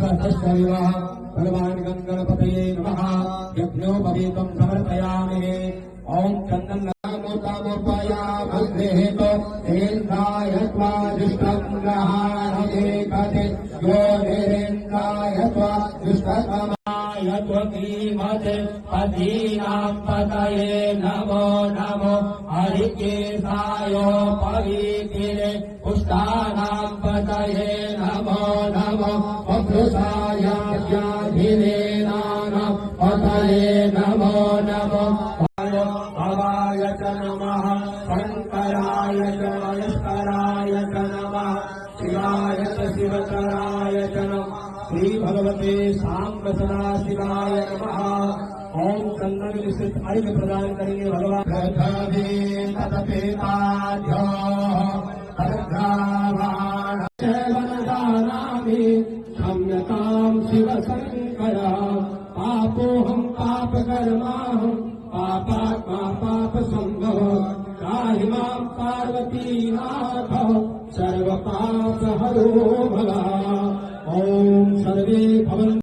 सहस्रविवाह भगवान् गणपतये नमः यज्ञोपवीतं समर्पयामि ओम चंदन मोतामोपयामग्रेहेतो तेन्द्राय त्वाजुष्टं ग्रहाणेकते यो निरेन्द्राय त्वाजुष्टतमाय त्वकीमते पदीनां पतये नमो नमो हरिकेशायोपवीतिरे पुष्टानां पतये नमो नमो वक्रसाय व्याधिरेणानां पतये नमो नमो भवाय च नमः शंकराय च महेश्वराय च नमः शिवाय च शिवतराय च नमः श्री भगवते सांब सदा शिवाय नमः ओम चंदन मिश्रित अर्घ्य प्रदान करेंगे भगवान क्षम्यतां शिव शंकर पापोऽहं पापकर्माहं पापात्मा पाप संभव त्राहि मां पार्वतीनाथ सर्व पाप हरो भला ओम सर्वे भवन्तु